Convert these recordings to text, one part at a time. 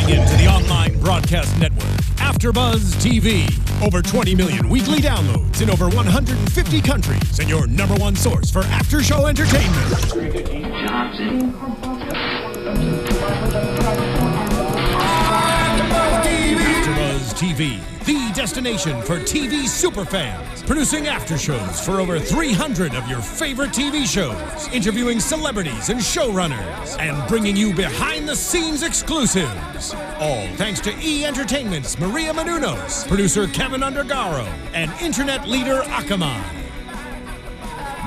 Tuning in to the online broadcast network, AfterBuzz TV. Over 20 million weekly downloads in over 150 countries, and your number one source for after-show entertainment. AfterBuzz TV, the destination for TV superfans. Producing aftershows for over 300 of your favorite TV shows. Interviewing celebrities and showrunners. And bringing you behind-the-scenes exclusives. All thanks to E! Entertainment's Maria Menounos, producer Kevin Undergaro, and internet leader Akamai.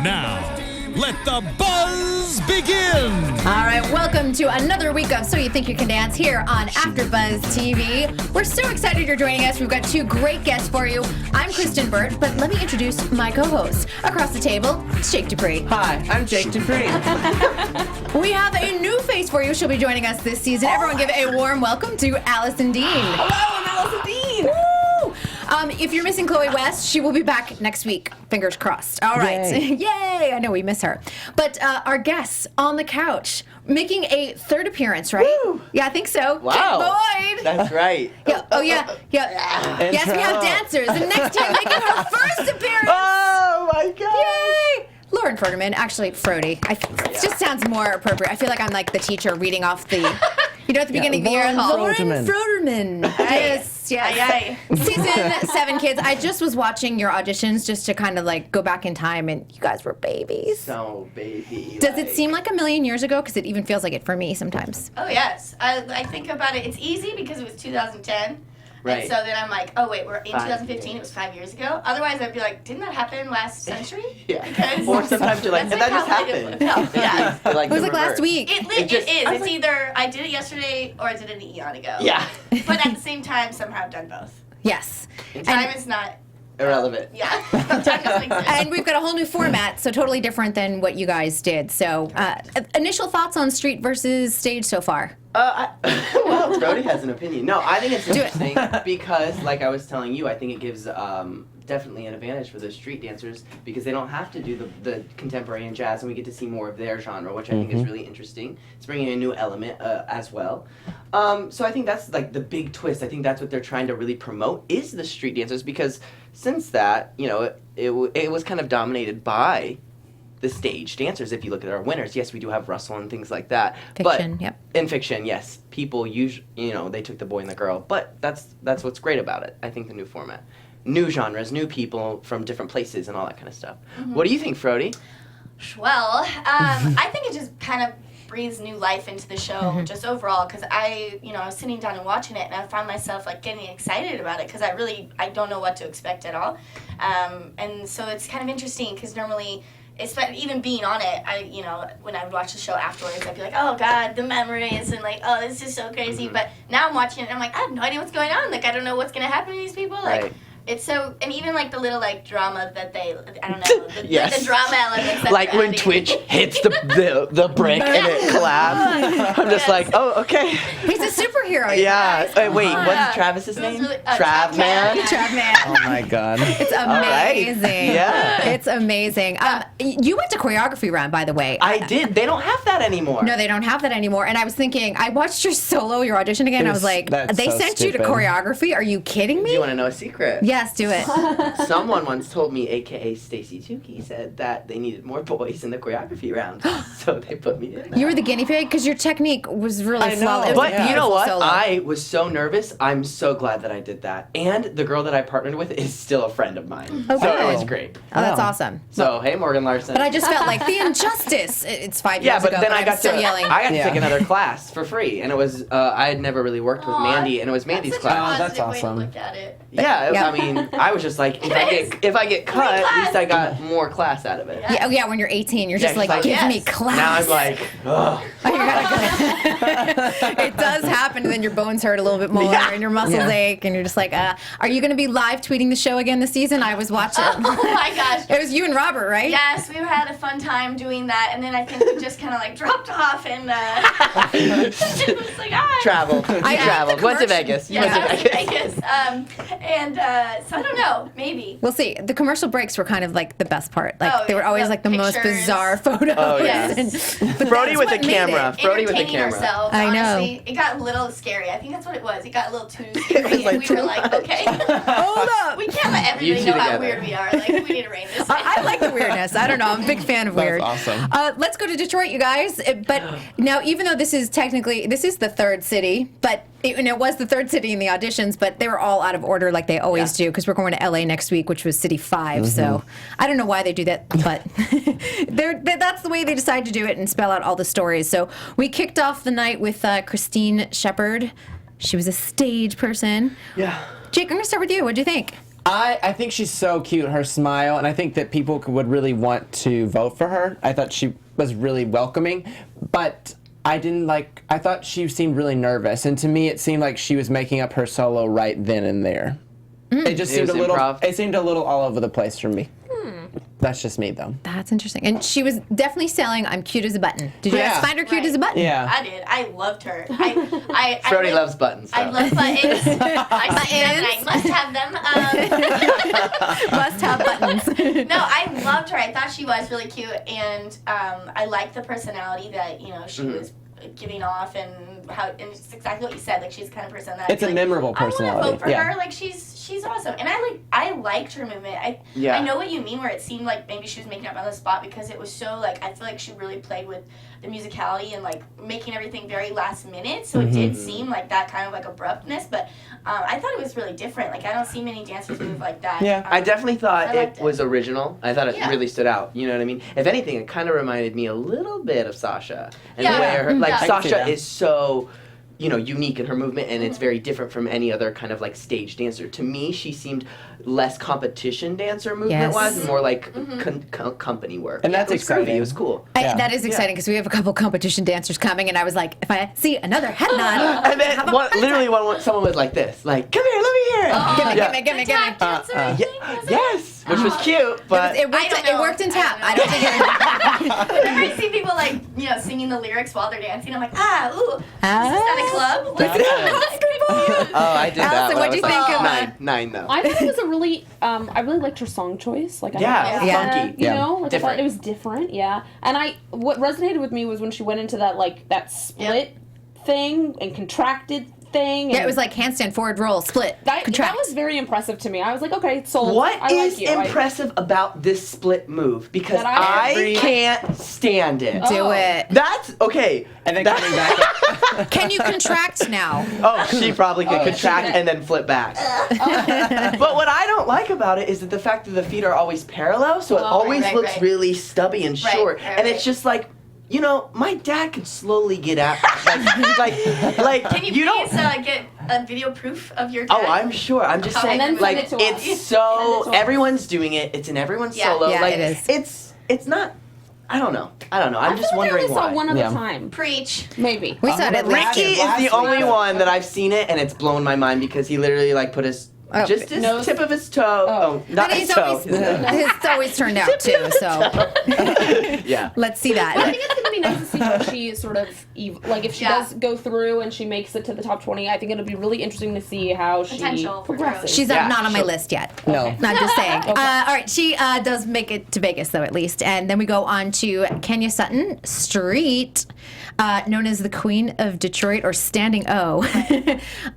Now, let the buzz begin! All right, welcome to another week of So You Think You Can Dance here on AfterBuzz TV. We're so excited you're joining us. We've got two great guests for you. I'm Kristyn Burtt, but let me introduce my co-host. Across the table, it's Jake Dupree. Hi, I'm Jake Dupree. We have a new face for you. She'll be joining us this season. Everyone give a warm welcome to Alison Dean. Hello, I'm Alison Dean. Woo! If you're missing Chloe West, she will be back next week. Fingers crossed. All right. Yay. Yay! I know we miss her. But our guests on the couch, making a third appearance, right? Woo. Yeah, I think so. Wow. Kent Boyd. That's right. Yeah. Oh, yeah. Yeah. Yes, we have dancers. And next time, making her first appearance. Oh, my God. Yay! Lauren Froderman, actually Frody. It just sounds more appropriate. I feel like I'm like the teacher reading off the, at the beginning of the year. Lauren Froderman. Yes, yes. Aye. Season 7, kids. I just was watching your auditions just to kind of like go back in time, and you guys were babies. So, baby. Does it seem like a million years ago? Because it even feels like it for me sometimes. Oh, yes. I think about it. It's easy because it was 2010. Right. And so then I'm like, oh, wait, we're in 2015. years. It was 5 years ago. Otherwise, I'd be like, didn't that happen last century? Yeah. Because Or sometimes you're like, that's that just how it happened. felt. Yeah. It's like It was the like last reverse. week. It is. It's either I did it yesterday or I did it an eon ago. Yeah. But at the same time, somehow I've done both. Yes. Time is not. Irrelevant. Yeah. Time doesn't exist. And we've got a whole new format, so totally different than what you guys did. So, initial thoughts on street versus stage so far? Well, Brody has an opinion. No, I think it's Do it. interesting because, like I was telling you, I think it gives definitely an advantage for the street dancers because they don't have to do the contemporary and jazz, and we get to see more of their genre, which I think is really interesting. It's bringing a new element as well. So I think that's like the big twist. I think that's what they're trying to really promote is the street dancers because since that, it was kind of dominated by the stage dancers. If you look at our winners, yes, we do have Russell and things like that. Fiction, but yep. In fiction, yes, people usually, they took the boy and the girl. But that's what's great about it. I think the new format, new genres, new people from different places, and all that kind of stuff. Mm-hmm. What do you think, Frody? Well, I think it just kind of breathes new life into the show, just overall, because I was sitting down and watching it, and I found myself, like, getting excited about it, because I don't know what to expect at all. And so it's kind of interesting, because normally, even being on it, when I would watch the show afterwards, I'd be like, oh, God, the memories, and, like, oh, this is so crazy. But now I'm watching it, and I'm like, I have no idea what's going on. Like, I don't know what's going to happen to these people. Like, Right. It's so, and even like the little like drama that they, I don't know, Yes. the drama elements. That Like they're when adding. Twitch hits the brick and it collapses. I'm just like, oh, okay. He's a superhero. you Yeah. guys. Wait, Yeah. what's Travis's It was name? really- Trav Man. Trav Man. Oh my God. It's right. amazing. Yeah. It's amazing. You went to choreography round, by the way. I did. They don't have that anymore. No, they don't have that anymore. And I was thinking, I watched your audition again. I was like, That's they so sent you to stupid. choreography? Are you kidding Do me? you want to know a secret? Yes, do it. Someone once told me, aka Stacy Tukey, said that they needed more boys in the choreography round, so they put me in. You were the guinea pig because your technique was really I know. flawless. It was But a you know what? beautiful solo. I was so nervous. I'm so glad that I did that. And the girl that I partnered with is still a friend of mine. Oh, So good. it was great. Oh, that's Wow. awesome. So, hey, Morgan Larson. But I just felt like the injustice. It's 5 yeah, years but ago. then I I'm got still to yelling. I got to Yeah. take another class for free, and it was I had never really worked with Aw, Mandy, and it was Mandy's That's such a class. that's positive way to awesome. look at it. Yeah, Yeah. I mean, I was just like, if I get cut, at least I got more class out of it. Yeah. Yeah, oh, yeah, when you're 18, you're just Yeah, like, like, give me yes. class. Now I'm like, ugh. Oh, you gotta go. It does happen, and then your bones hurt a little bit more, Yeah. and your muscles Yeah. ache, and you're just like, are you going to be live tweeting the show again this season? I was watching. Oh my gosh. It was you and Robert, right? Yes, we had a fun time doing that, and then I think we just kind of like dropped off and it was like, Traveled. I You traveled. the Went to commercial- Vegas. You Yeah, went I to was in Vegas. Vegas. So I don't know. Maybe. We'll see. The commercial breaks were kind of like the best part. Like Oh, they were always the like the most pictures. bizarre photos. Oh, yes. But Brody that's with the what made camera. it. Brody with the Entertaining camera. ourselves, I know. honestly. It got a little scary. I think that's what it was. It got a little too scary. like and we too were like, much. okay. Hold up. We can't let You everybody two know how together. weird we are. Like, we need to rein this in. I like the weirdness. I don't know. I'm a big fan of weird. awesome. Let's go to Detroit, you guys. But now, even though this is the third city, but it was the third city in the auditions, but they were all out of order like they always do, because we're going to LA next week, which was City 5. So I don't know why they do that, but that's the way they decide to do it and spell out all the stories. So we kicked off the night with Christine Shepherd. She was a stage person. Yeah. Jake, I'm going to start with you. What do you think? I think she's so cute, her smile, and I think that people would really want to vote for her. I thought she was really welcoming, but I thought she seemed really nervous, and to me it seemed like she was making up her solo right then and there. It just seemed was a little improv. it seemed a little all over the place for me. That's just me though. That's interesting. And she was definitely selling I'm cute as a button. Did you guys Yeah. find her cute as a button? Yeah. I did. I loved her. I Brody would- loves buttons. I so. love buttons. I see them and I must have them. Must have buttons. No, I loved her. I thought she was really cute, and I liked the personality that she was giving off, and it's exactly what you said. Like, she's the kind of person that It's a memorable I want personality, to vote for yeah. her. Like, she's awesome, and I liked her movement. I know what you mean, where it seemed like maybe she was making up on the spot, because it was so like I feel like she really played with the musicality and like making everything very last minute. So it did seem like that kind of like abruptness, but I thought it was really different. Like, I don't see many dancers move like that. Yeah. I definitely thought I it liked it. was original. I thought it Yeah. really stood out. You know what I mean? If anything, it kind of reminded me a little bit of Sasha. And Yeah. the way her, like, Yeah. I can see Sasha that. is so, unique in her movement, and it's very different from any other kind of like stage dancer. To me, she seemed less competition dancer movement wise, and more like company work. And that's it was groovy. exciting. It was cool. Yeah. That is exciting, because we have a couple competition dancers coming, and I was like, if I see another head nod, And then someone was like this, like, come here, let me hear it. give me. Tap dancer, I think, was it? Yes, which was cute, but It worked, I don't it know. worked in tap. I I don't don't think it Whenever I see people like singing the lyrics while they're dancing, I'm like, ooh, is this at a club? What's oh, I did that. Allison, when I what'd you was think like of, nine though? I thought it was a really, I really liked her song choice. Like, I Yeah, thought it was yeah. funky. you Yeah. know, like I Different. thought it was different. Yeah, and what resonated with me was when she went into that split thing and contracted thing. Yeah, and it was like handstand, forward roll, split, that contract. was very impressive to me. I was like, okay, sold. What I is like you. impressive about this split move? Because That I- I can't stand it. Do Oh. it. That's okay. And then That- coming back Can you contract now? Oh, she probably could contract she did. and then flip back. But what I don't like about it is that the fact that the feet are always parallel, so it Oh, always right, looks right. really stubby and Right, short. right, And right. it's just like, my dad could slowly get at like Can you don't. please get a video proof of your Oh, dad? I'm sure. I'm just Oh, saying, and then like, send it to us. it's Send it so to us. everyone's doing it. It's in everyone's Yeah. solo. Yeah, like, it is. It's not. I don't know. I'm just I wondering only why. saw one at Yeah. a time. Preach. Maybe. We saw it at least. Ricky is the only one that I've seen it, and it's blown my mind because he literally put his just his nose? tip of his toe. Oh, not But his he's toe. always, it's always turned out too, so Yeah. let's see I that. think it's going to be nice to see how she sort of, like, if she Yeah. does go through and she makes it to the top 20, I think it'll be really interesting to see how she Potential for progresses. growth. She's Yeah, not on my sure. list yet. No. I'm just saying. All right, she does make it to Vegas, though, at least. And then we go on to Kenya Sutton Street, known as the Queen of Detroit, or Standing O.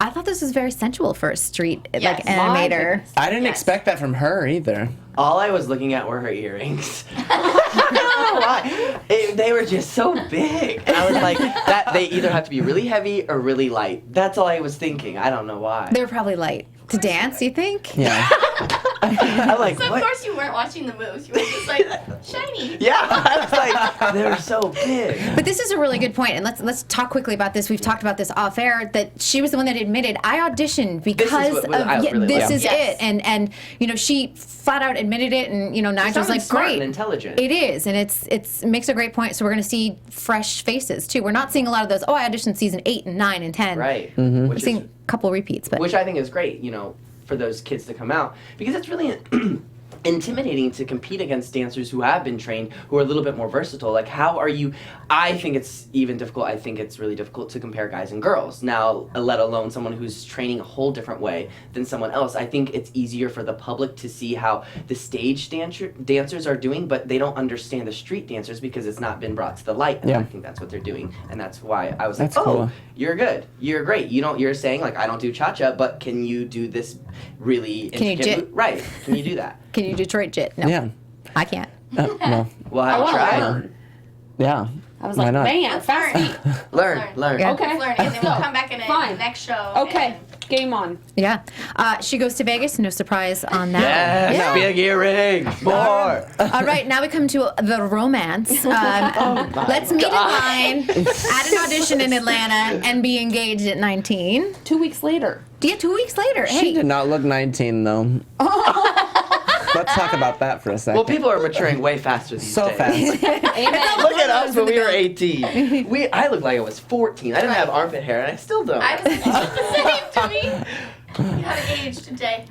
I thought this was very sensual for a street Yes. animator. I didn't Yes. expect that from her either. All I was looking at were her earrings. I don't know why. They were just so big. And I was like, that they either have to be really heavy or really light. That's all I was thinking. I don't know why. They were probably light to dance, you think? Yeah. I'm like, So of what? course you weren't watching the moves. You were just like shiny. Yeah, I was like, they're so big. But this is a really good point, and let's talk quickly about this. We've talked about this off air, that she was the one that admitted, I auditioned because what I really this like. is Yes. it, and she flat out admitted it, and Nigel's sounded like, smart great, and intelligent. It is, and it makes a great point. So we're going to see fresh faces too. We're not seeing a lot of those. Oh, I auditioned season 8 and 9 and 10. Right. We're Which seeing is a couple repeats, but which I think is great, for those kids to come out, because it's really intimidating to compete against dancers who have been trained, who are a little bit more versatile. Like, how are you? I think it's even difficult. I think it's really difficult to compare guys and girls. Now, let alone someone who's training a whole different way than someone else. I think it's easier for the public to see how the stage dancers are doing, but they don't understand the street dancers because it's not been brought to the light. And I think that's what they're doing, and that's why I was like, cool. You're good. You're great. You're saying like, I don't do cha-cha, but can you do this really intricate right? Can you do that? Can you Detroit jit? No. Yeah. I can't. No. Well, have you tried? Learn. Yeah. I was Why like, not? man, fast feet. Learn. Yeah. Okay. Learn, and then we'll come back in the next show. Okay, game on. Yeah. She goes to Vegas. No surprise on that. Yes, big earrings. More. All right, now we come to the romance. Let's meet in line at an audition in Atlanta and be engaged at 19. 2 weeks later. Yeah, 2 weeks later. She Hey. did not look 19 though. Let's talk about that for a second. Well, people are maturing way faster these so days. fast. Amen. Look at us when we were 18. I looked like I was 14. I didn't have armpit hair, and I still don't. I was the same to me. You haven't aged today.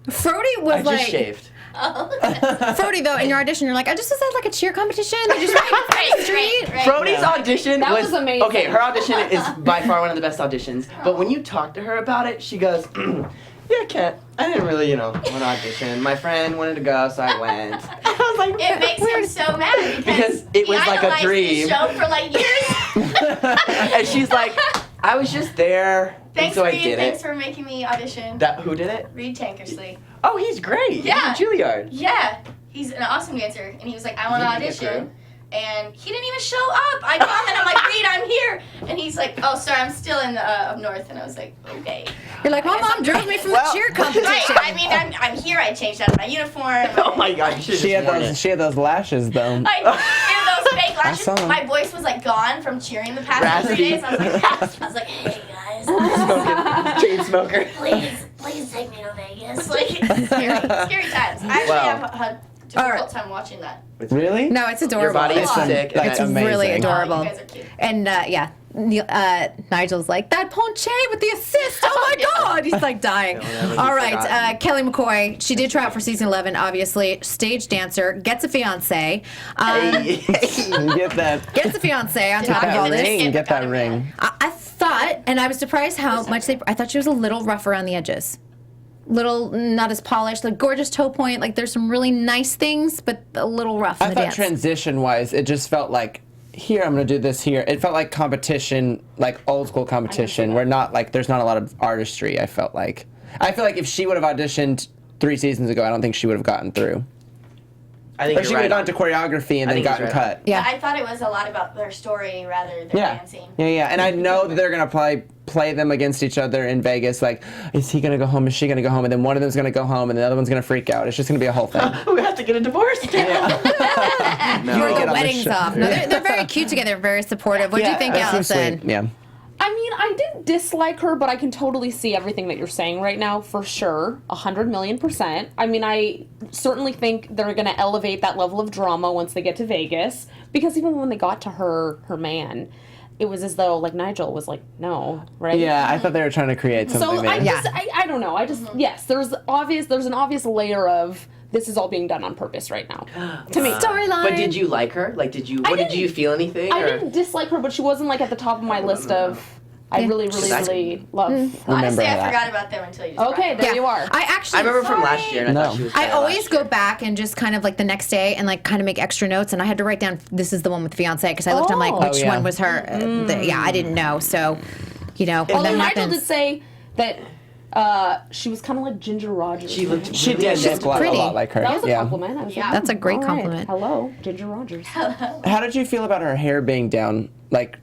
Frody was I like. just shaved. Frody, though, in your audition, you're like, I just was at like a cheer competition. They just ran the street. Frody's audition That was amazing. Okay, her audition is by far one of the best auditions. But when you talk to her about it, she goes, yeah, Kent, I didn't really, want to audition. My friend wanted to go, so I went. I was like, It makes him so mad because it was he like a idolized dream. this show for like years. And she's like, I was just there, Thanks, so I Reed. did Thanks it. for making me audition. Who did it? Reed Tankersley. Oh, he's great. Yeah. He's a Juilliard. Yeah, he's an awesome dancer, and he was like, I want to Did he get audition. And he didn't even show up. I come and I'm like, Reed, I'm here. And he's like, oh, sorry, I'm still in up north. And I was like, okay. You're like, my mom drove me from the cheer competition. Right. I mean, I'm here. I changed out of my uniform. Oh my God, you should She had have those. She had those lashes though. And those fake lashes. saw 'em. My voice was like gone from cheering the past 3 days. I was like, hey guys, Smoking, chain smoker. please take me to Vegas. Like, scary times. I actually have a difficult time watching that. Really? No, it's Your adorable. body is It's sick. and It's that's really amazing. adorable. Oh, you guys are cute. And yeah, Nigel's like, that Ponche with the assist. Oh my God. He's like dying. never be All right. forgotten. Kelly McCoy, she did try out for season 11, obviously. Stage dancer, gets a fiance. Get that. Gets a fiance on top of all That this. ring. Get that ring. I thought, and I was surprised how much I thought she was a little rough around the edges. Little, not as polished, like gorgeous toe point. Like there's some really nice things, but a little rough in I the thought dance. transition-wise, it just felt like, here I'm gonna do this here. It felt like competition, like old school competition, where not like there's not a lot of artistry. I feel like if she would have auditioned 3 seasons ago, I don't think she would have gotten through. I think Or she you're would right. have gone to choreography and I then think he's gotten right. cut. Yeah. I thought it was a lot about their story rather than dancing. Yeah. And I know that they're gonna probably play them against each other in Vegas. Like, is he gonna go home? Is she gonna go home? And then one of them's gonna go home, and the other one's gonna freak out. It's just gonna be a whole thing. We have to get a divorce. Or Get the on the weddings show. off. No, they're very cute together, very supportive. What do you think, that seems Allison? sweet. Yeah. I mean, I didn't dislike her, but I can totally see everything that you're saying right now, for sure. 100,000,000%. I mean, I certainly think they're going to elevate that level of drama once they get to Vegas, because even when they got to her man, it was as though, like, Nigel was like, no, right? Yeah, I thought they were trying to create something So there. I don't know. I just, yes, there's an obvious layer of this is all being done on purpose right now. To me. Storyline. But did you like her? Like, did you feel anything? I or? didn't dislike her, but she wasn't like at the top of my list of I really love. Remember Honestly, I that. forgot about them until you just Okay, brought there them you are. I actually. I remember from last year, and I No. thought she was I better always last go year. back and just kind of like the next day and like kind of make extra notes, and I had to write down this is the one with fiance because I looked on like Oh. which Oh, yeah. one was her. Yeah, I didn't know, so Although that Nigel happens. did say that she was kind of like Ginger Rogers. She looked. She really did identical. look a pretty. lot like her. That was a yeah. compliment. I was Yeah. like, That's a great all right. compliment. Hello, Ginger Rogers. How did you feel about her hair being down? Like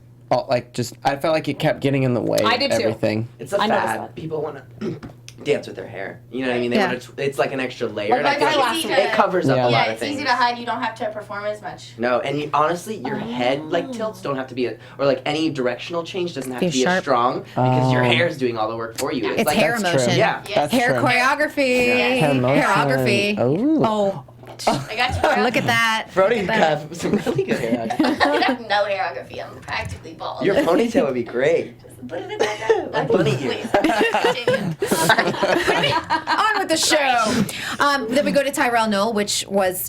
just I felt like it kept getting in the way. I of did too. everything. It's a I noticed fad. that. People want to dance with their hair. You know what I mean? They Yeah. want to. It's like an extra layer. Like and I feel eyelashes. it covers up Yeah. a lot Yeah, of it's things. easy to hide. You don't have to perform as much. No, and honestly, your head like tilts don't have to be, or like any directional change doesn't have Be to be sharp. as strong because your Oh. hair is doing all the work for you. It's like hair That's true. motion. Yeah. Yes. That's Hair true. choreography, Yeah. Hair motion. hairography. Ooh. Oh, it. I got you. Look at that. Brody's Look at that. got some really good hair. I have no hairography. I'm practically bald. Your ponytail would be great. Put it in my head. Like bunny ears. Please. Continue. Sorry. On with the show. Then we go to Tyrell Noel, which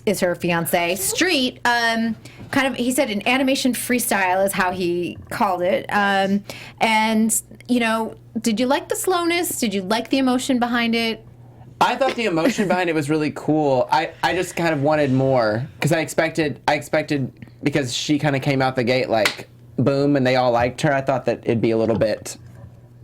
is her fiance. Street, kind of, he said an animation freestyle is how he called it. And, you know, did you like the slowness? Did you like the emotion behind it? I thought the emotion behind it was really cool. I just kind of wanted more because I expected because she kind of came out the gate like boom and they all liked her. I thought that it'd be a little bit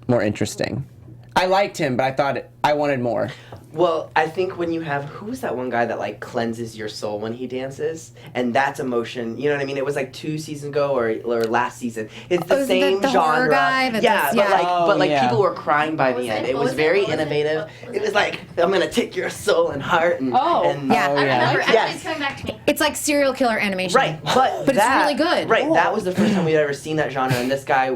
more interesting. I liked him, but I wanted more. Well, I think when you have, who's that one guy that like cleanses your soul when he dances? And that's emotion, you know what I mean? It was like 2 seasons ago or last season. It's the same the genre. horror guy that yeah, does- but yeah. like yeah. people were crying by the end. It was very What was it? innovative. What was It was it? like, I'm gonna take your soul and heart and Oh. and Yeah. Oh, I yeah. remember. Yes. Actually, it's coming back to me. It's like serial killer animation. Right, but it's that, really good. Right, that was the first time we'd ever seen that genre, and this guy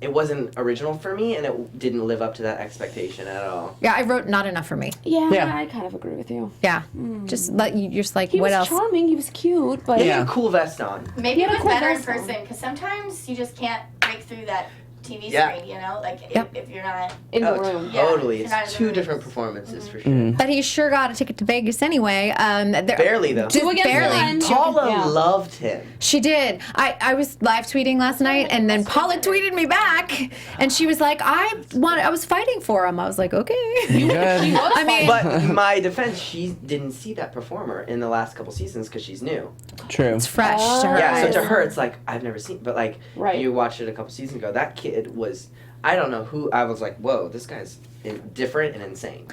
it wasn't original for me, and it didn't live up to that expectation at all. Yeah, I wrote not enough for me. Yeah, Yeah. I kind of agree with you. Yeah. Just you're just like, He what was else? charming. He was cute, but He Yeah. had a cool vest on. Maybe He it had a was cool better in vest on. person because sometimes you just can't break through that TV Yeah. screen, you know? Like, Yep. if you're not. in the Oh, room. Yeah, totally. you're not It's in the 2 mood. different performances for sure. But he sure got a ticket to Vegas anyway. Barely, though. Just 2 against barely. 1. Paula Yeah. loved him. She did. I was live tweeting last night, and then Paula tweeted me back, and she was like, I was fighting for him. I was like, okay. Good. He was I mean- But in my defense, she didn't see that performer in the last couple seasons because she's new. True. It's fresh to her Yeah, so eyes. to her, it's like, I've never seen, but like, Right. you watched it a couple seasons ago, that kid was, I don't know who, I was like, whoa, this guy's different and insane.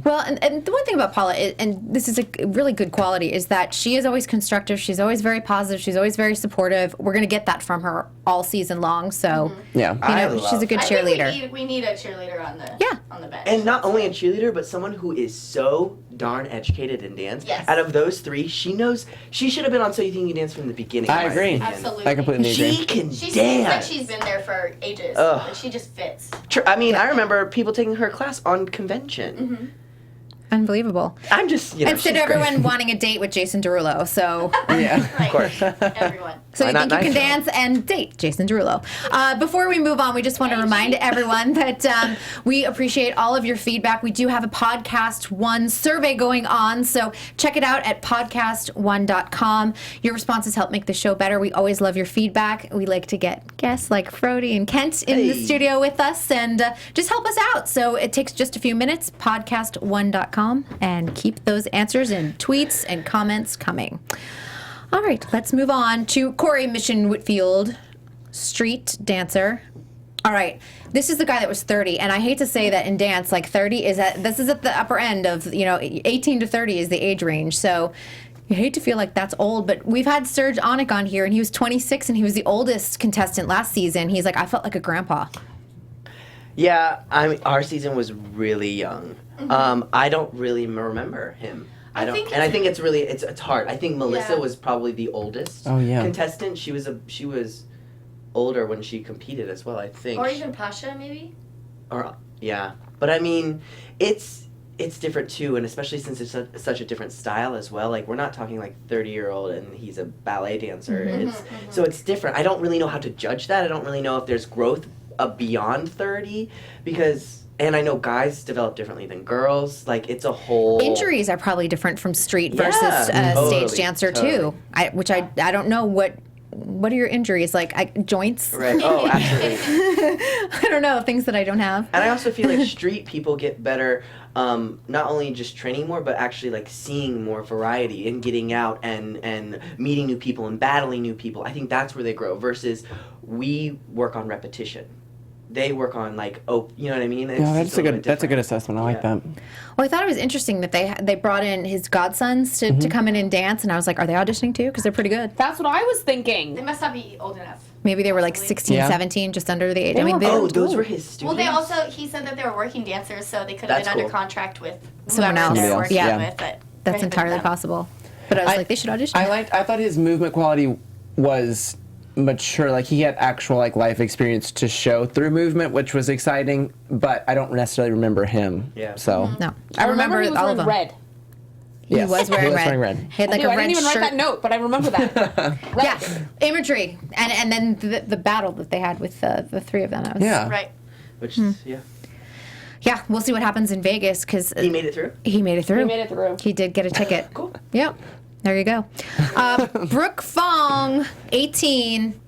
Well, and the one thing about Paula, and this is a really good quality, is that she is always constructive. She's always very positive. She's always very supportive. We're going to get that from her all season long. So, Yeah. you I know, she's a love good I think cheerleader. we need a cheerleader on the Yeah. on the bench. And not only a cheerleader, but someone who is so darn educated in dance. Yes. Out of those 3, she knows, she should have been on So You Think You Can Dance from the beginning. I in my agree. opinion. Absolutely. I completely agree. She can She seems dance. like she's been there for ages. Ugh. Like she just fits. I mean, I remember people taking her class on convention. Unbelievable. I'm just, you know, Instead she's of great. everyone wanting a date with Jason Derulo. So, Yeah. Like, course. everyone. so Why you think not you can Nitro? dance and date Jason Derulo. Before we move on, we just want to remind everyone that we appreciate all of your feedback. We do have a Podcast One survey going on, so check it out at podcastone.com. Your responses help make the show better. We always love your feedback. We like to get guests like Frody and Kent in the Hey. studio with us and just help us out. So it takes just a few minutes, podcastone.com, and keep those answers and tweets and comments coming. All right, let's move on to Corey Mission Whitfield, street dancer. All right, this is the guy that was 30, and I hate to say that in dance, like 30 this is at the upper end of, 18 to 30 is the age range. So you hate to feel like that's old, but we've had Serge Onik on here, and he was 26, and he was the oldest contestant last season. He's like, I felt like a grandpa. Yeah, I mean, our season was really young. I don't really remember him. I don't, think and I think it's really it's hard. I think Melissa Yeah. was probably the oldest Oh, yeah. contestant. She was older when she competed as well. I think. Or even Pasha, maybe? Yeah, but I mean, it's different too, and especially since it's such a different style as well. Like we're not talking like 30-year-old and he's a ballet dancer. So it's different. I don't really know how to judge that. I don't really know if there's growth beyond 30 because. And I know guys develop differently than girls. Like it's a whole Injuries are probably different from street Yeah, versus totally, stage dancer totally. too. I don't know what are your injuries like joints. Right. Oh, absolutely. I don't know, things that I don't have. And I also feel like street people get better, not only just training more, but actually like seeing more variety and getting out and meeting new people and battling new people. I think that's where they grow. Versus we work on repetition. They work on like you know what I mean? It's Yeah, just little bit that's a good different. assessment. I like Yeah. that. Well, I thought it was interesting that they brought in his godsons to come in and dance, and I was like, are they auditioning too? Because they're pretty good. That's what I was They thinking. must not be old enough. Maybe they were like 16, Yeah. 17, just under the age. They I mean, were they Oh, were those were his Well, students. they also, he said that they were working dancers, so they could have That's been under cool. contract with Someone whoever else. they're Somebody working else, yeah. with. But that's entirely possible. But I was like, they should audition. I thought his movement quality was mature. Like he had actual like life experience to show through movement, which was exciting. But I don't necessarily remember him. Yeah. So No, I remember he was all wearing of them. red. He Yes, was wearing he was red. wearing red. He had like a I red didn't even shirt. write that note, but I remember that. Yeah, imagery, and then the battle that they had with the three of them. That was, Yeah. Right. Which, yeah. yeah. We'll see what happens in Vegas because He made it through? He made it through. He made it through. He did get a ticket. Cool. Yep. There you go. Brooke Fong, 18.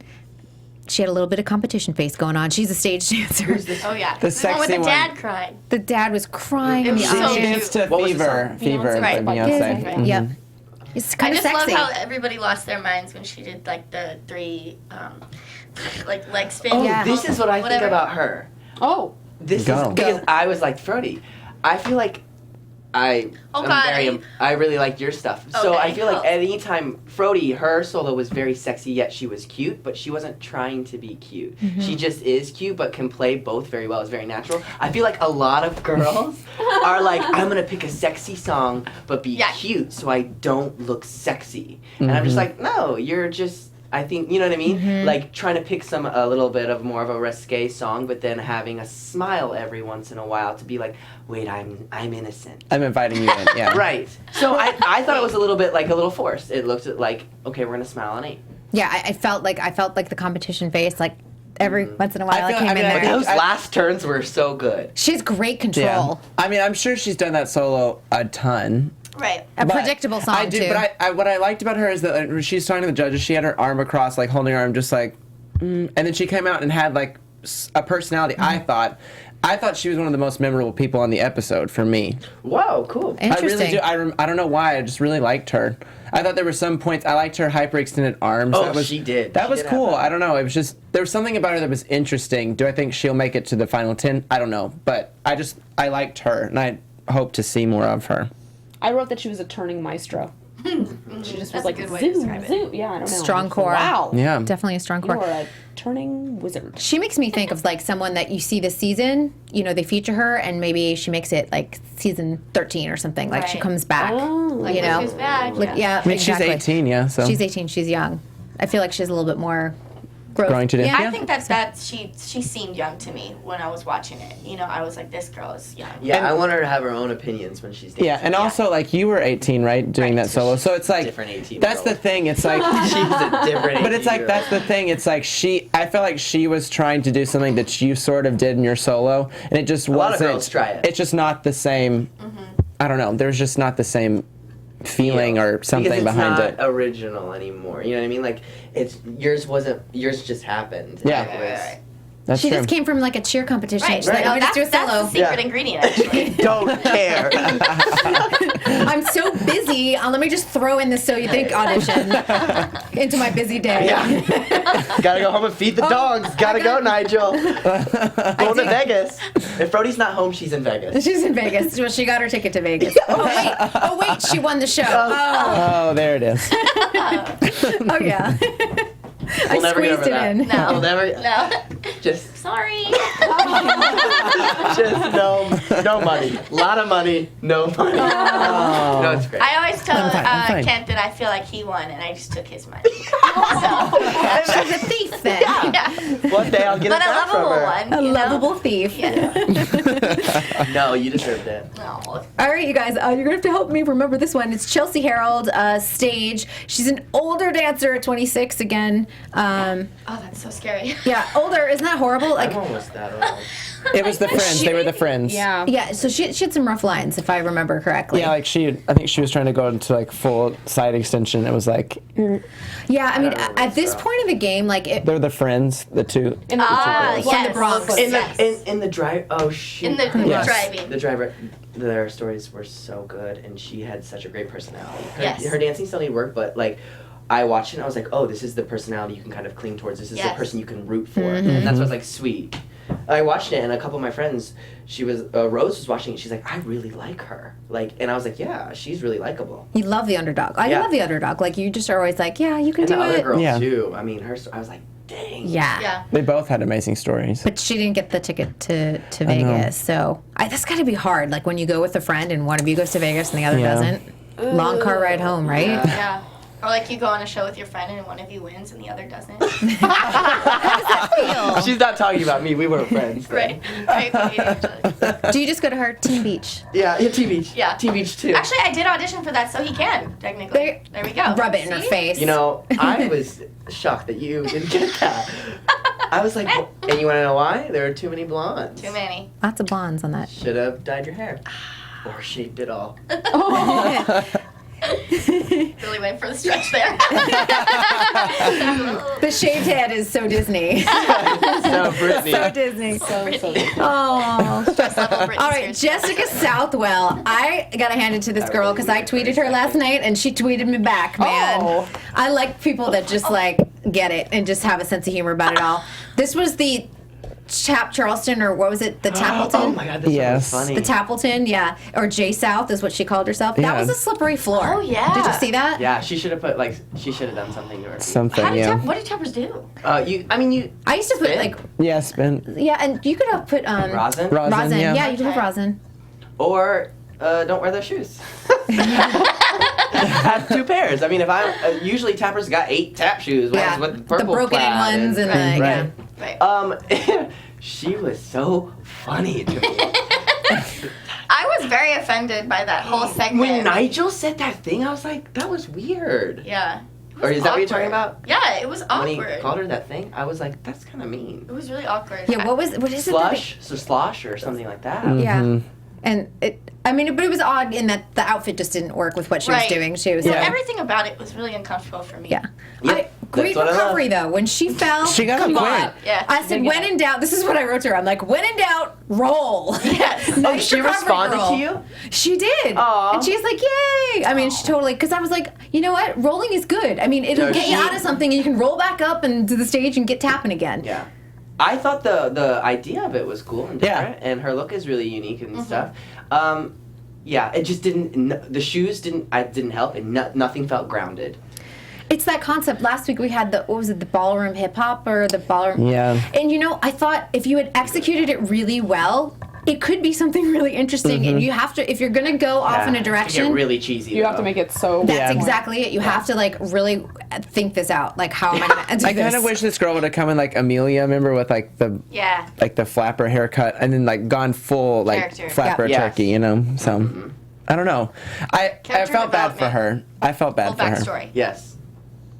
She had a little bit of competition face going on. She's a stage dancer. Oh yeah. The one sexy with the one. dad cried. The dad was crying It in the was so She cute. audience. danced to What was the Fever. song? Fever Beyonce. by Right. Beyonce. Right. Yep. It's I kind of just sexy. love how everybody lost their minds when she did like the 3 like leg spin. Oh, Yeah. this is what I Whatever. think about her. Oh. This Go. is because I was like Frody. I feel like I Oh, am God. I really like your stuff. So Okay, I feel like cool. anytime Frody, her solo was very sexy, yet she was cute, but she wasn't trying to be cute. She just is cute, but can play both very well. It's very natural. I feel like a lot of girls are like, I'm gonna pick a sexy song, but be Yeah. cute, so I don't look sexy. And I'm just like, no, you're just. I think you know what I mean. Like trying to pick a little bit of more of a risque song, but then having a smile every once in a while to be like, wait, I'm innocent. I'm inviting you in. Yeah. Right. So I thought it was a little bit like a little forced. It looked like, okay, we're gonna smile on 8. Yeah, I felt like the competition face. Like every once in a while, I feel- came I mean, in I there. think- Those last turns were so good. She has great Yeah. control. I mean, I'm sure she's done that solo a ton. Right. A But predictable song I do, too. but what I liked about her is that when she's talking to the judges, she had her arm across, like holding her arm, just like, and then she came out and had like a personality. I thought she was one of the most memorable people on the episode for me. Whoa, cool. I really Interesting. do. I don't know why. I just really liked her. I thought there were some points. I liked her hyperextended arms. Oh, she did. That She was did have cool. that. I don't know. It was just there was something about her that was interesting. Do I think she'll make it to the final 10? I don't know, but I liked her, and I hope to see more of her. I wrote that she was a turning maestro. She just was That's like a good way to zoo, describe it. zoo. Yeah, I don't know. Strong core. Wow. Yeah. Definitely a strong You are core. a turning wizard. She makes me think of like someone that you see this season. You know, they feature her, and maybe she makes it like season 13 or something. Like she Right. comes back. Oh. Like you know, who's back? Like, yeah, I mean, exactly. she's 18, yeah. So She's 18. She's young. I feel like she's a little bit more growth. Growing to the- Yeah. I think that she seemed young to me when I was watching it. You know, I was like, this girl is young. Yeah, And- I want her to have her own opinions when she's dancing. yeah, and also like you were 18, right, doing Right. that solo. So it's like Different 18 that's the girl. thing. It's like She was a different. But it's like 18-year-old. that's the thing. It's like I felt like she was trying to do something that you sort of did in your solo, and it just lot of wasn't. girls try it. It's just not the same. I don't know. There's just not the same feeling or something because it's behind not it. original anymore. You know what I mean? Like yours just happened. Yeah. It was- Right. That's She true. just came from like a cheer competition. Right. She's like, Right. let me just do a That's solo. the secret Yeah. ingredient, actually. Don't care. I'm so busy. Let me just throw in the So You Think audition into my busy day. Yeah. Gotta go home and feed the dogs. Gotta go, Nigel. Going to Vegas. If Frody's not home, she's in Vegas. She's in Vegas. Well, she got her ticket to Vegas. Oh wait, she won the show. Oh, Oh, there it is. oh yeah. We'll never get over squeezed it that. in. We'll never. No. Just, Sorry. just no money. A lot of money, no money. No, it's great. I always tell I'm fine. Kent that I feel like he won, and I just took his money. She's a thief then. Yeah. One day I'll get But it a back from lovable her. one. A you know? lovable thief. Yeah. No, you deserved it. No. All right, you guys, you're gonna have to help me remember this one. It's Chelsea Harold, stage. She's an older dancer at 26 again. Oh, that's so scary. Yeah, older. Isn't that horrible? Like, I'm almost that old. It was the friends. They were the friends. Yeah. yeah. So she had some rough lines, if I remember correctly. Yeah, like I think she was trying to go into like full side extension. It was like Yeah, I mean, remember at this stuff. point in the game, like, it, they're the friends, the two. In the Ah, Well, in the yes. Bronx. In Yes. the drive. Oh shoot. In the Yes. driving. The driver, their stories were so good, and she had such a great personality. Yes. Her dancing still need work, but like, I watched it and I was like, oh, this is the personality you can kind of cling towards. This is the Yes. person you can root for, and that's what's like sweet. I watched it, and a couple of my friends, Rose was watching it. She's like, I really like her, like, and I was like, yeah, she's really likable. you love the underdog. I Yeah. love the underdog. Like, you just are always like, yeah, you can And do the other it. girl Yeah. too. I mean, I was like, dang. Yeah. Yeah. They both had amazing stories. But she didn't get the ticket to know. Vegas, so that's got to be hard. Like when you go with a friend and one of you goes to Vegas and the other Yeah. doesn't. Long car ride home, right? Yeah. Or like you go on a show with your friend and one of you wins and the other doesn't. She's not talking about me. We weren't friends. then. Right. We hated each other. Do you just go to her Teen Beach? Yeah, Teen Beach. Yeah. Teen Beach too. Actually, I did audition for that, so he can, technically. There we go. Rub it in her See? face. You know, I was shocked that you didn't get that. I was like, well, and you want to know why? There are too many blondes. Too many. Lots of blondes on that. Should have dyed your hair. Or shaved it all. Really went for the stretch there. The shaved head is so Disney. So Brittany. So Disney. Oh. Stress level Britney All right, Spears. Jessica Southwell. I gotta hand it to this girl because I tweeted her last night and she tweeted me back, man. Oh. I like people that just like get it and just have a sense of humor about it all. This was the Charleston, or what was it? The Tappleton? Oh my god, this Yes. one was funny. The Tappleton, yeah. Or J South is what she called herself. That Yeah. was a slippery floor. Oh, yeah. Did you see that? Yeah, she should have put she should have done something to her. Something, How do yeah. what do tappers do? Oh, You I used to put Spin? like, Yeah, spin. yeah, and you could have put rosin, Rosin, yeah. Yeah, you could have rosin. or don't wear those shoes. Have 2 pairs. I mean, if I usually tappers got 8 tap shoes, ones Yeah, with the purple broken in plaid ones and the yeah. right. Right. She was so funny to me. I was very offended by that whole segment. When Nigel said that thing, I was like, that was weird. Yeah. It Or was is that what you're awkward. talking about? Yeah, it was When awkward. he called her that thing, I was like, that's kind of mean. It was really awkward. Yeah, what is it? that Slush? So slosh or something like that. they- yeah. Mhm. And but it was odd in that the outfit just didn't work with what she was Right. doing. She was So like, everything about it was really uncomfortable for me. yeah. Yep, Great that's what I love. recovery though. When she fell, She got come up on. quick. Yeah. I said, Dig it when up. in doubt, this is what I wrote to her. I'm like, when in doubt, roll. Yes. Oh, Nice she recovery, responded girl. to you? She did. Aw. And she's like, yay. I mean, she totally, because I was like, you know what? Rolling is good. I mean, it'll No, get you she- out of something and you can roll back up and to the stage and get tapping again. Yeah. I thought the idea of it was cool and Yeah. different, and her look is really unique and stuff. Yeah, it just didn't. The shoes didn't help, and nothing felt grounded. It's that concept. Last week we had the ballroom hip hop or the ballroom. Yeah. And I thought if you had executed it really well, it could be something really interesting. And you have to, if you're gonna go off in a It direction, get really cheesy. You have to though. make it so. that's Yeah. exactly it. You have to like really think this out. Like, how am I gonna do I kind this? of wish this girl would have come in like Amelia, remember, with like the Yeah. flapper haircut, and then like gone full like Character. flapper Yeah. turkey, you know. So I don't know. I Character felt bad for development. her. I felt bad Full for her. backstory. Yes.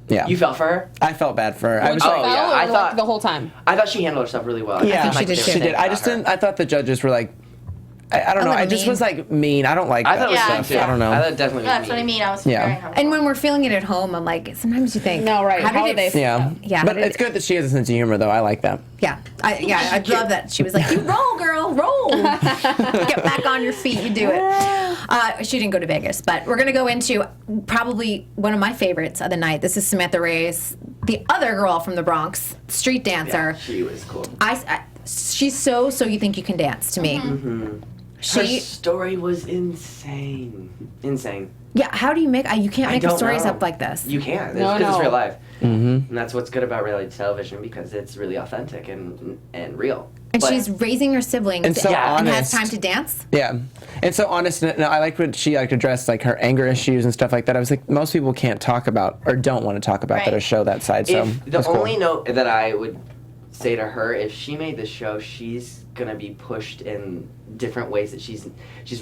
Yeah. You felt for her? I felt bad for her. I When was she Oh, fell, yeah, or I like thought- the whole time. I thought she handled herself really well. yeah, think she Like did they too. She were did. I saying just about her. didn't. I thought the judges were like, I don't know. little I just mean. was like mean. I don't like I that thought it was Yeah. mean stuff. too. I don't know. I thought it definitely was That's what I mean. I was Yeah. very uncomfortable. And when we're feeling it at home, I'm like, sometimes you think, No, right. How How did are it? they- Yeah. Yeah, But how did it's it- good that she has a sense of humor, though. I like that. Yeah, I love that. She was like, "You roll, girl, roll. Get back on your feet. You do it." She didn't go to Vegas, but we're gonna go into probably one of my favorites of the night. This is Samantha Reyes, the other girl from the Bronx, street dancer. Yeah, she was cool. She's so you think you can dance to me. Her She, story was insane. Insane. yeah. How do you make? You can't I make don't stories know. up like this. You can. No, Because it's no. real life. Mm-hmm. And that's what's good about reality television, because it's really authentic and real. And But- she's raising her siblings And so and has honest. time to dance. Yeah, and so honest. And I like when she like addressed like her anger issues and stuff like that. I was like, most people can't talk about or don't want to talk about that Right. or show that side. So If the that's cool. only note that I would say to her, if she made this show, she's gonna be pushed in different ways that she's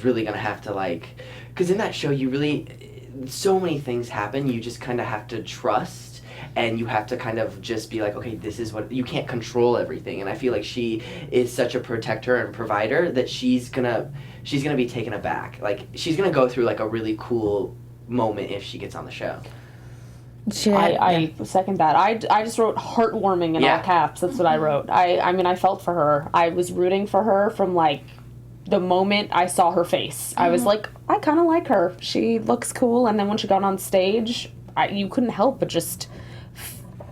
really gonna have to like, because in that show you really, so many things happen. You just kind of have to trust, and you have to kind of just be like, okay, this is what, you can't control everything. And I feel like she is such a protector and provider that she's gonna be taken aback. Like, she's gonna go through like a really cool moment if she gets on the show. I second that. I just wrote heartwarming in Yeah. all caps. That's what I wrote. I mean, I felt for her. I was rooting for her from like the moment I saw her face. I was like, I kind of like her. She looks cool. And then when she got on stage, you couldn't help but just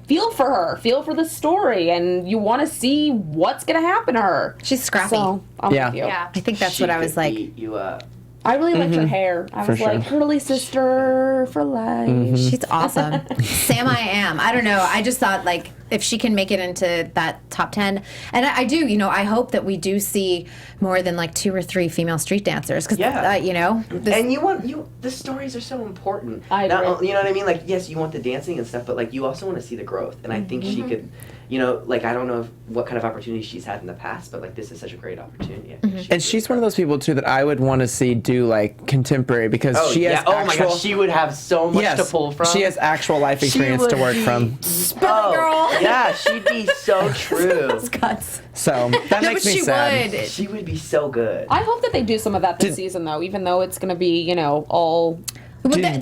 feel for her, feel for the story, and you want to see what's gonna happen to her. She's scrappy. So I'm Yeah. with you. Yeah. I think that's She what I could was like. beat you up. I really liked her hair. I For was sure. like, her little sister for life. She's awesome. Sam I Am. I don't know. I just thought like if she can make it into that top 10. And I do, I hope that we do see more than like 2 or 3 female street dancers. Cause, and the stories are so important. I agree. You know what I mean? Like, yes, you want the dancing and stuff, but like you also want to see the growth. And I think she could, like, I don't know what kind of opportunities she's had in the past, but like this is such a great opportunity. And she's one of those people too that I would want to see do like contemporary because she has oh my gosh, she would have so much to pull from. She has actual life experience to work from. Girl. Yeah, she'd be so true. So that makes me sad. She would be so good. I hope that they do some of that this season, though, even though it's going to be, all. They're going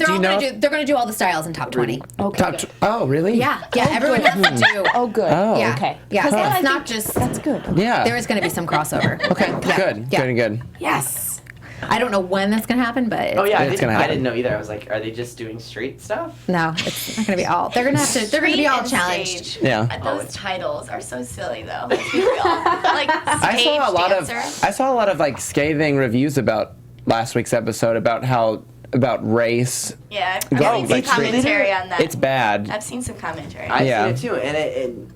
to do all the styles in top 20. Okay. Oh, really? Yeah, everyone has to do. Oh, good. Oh. Yeah. Okay. Yeah, it's not just. That's good. Yeah. There is going to be some crossover. Okay. Yeah. Good. Yes. I don't know when that's going to happen, but I It's gonna happen. didn't know either. I was like, are they just doing straight stuff? no, it's not going to be all. They're going to have to. They're going to be all challenged. Stage. Yeah. Those titles are so silly, though. Let's be real. Like I saw a lot of like scathing reviews about last week's episode about race. Yeah, Going, I've like, seen some commentary on that. It's bad. I've seen some commentary. I've Yeah. seen it too, and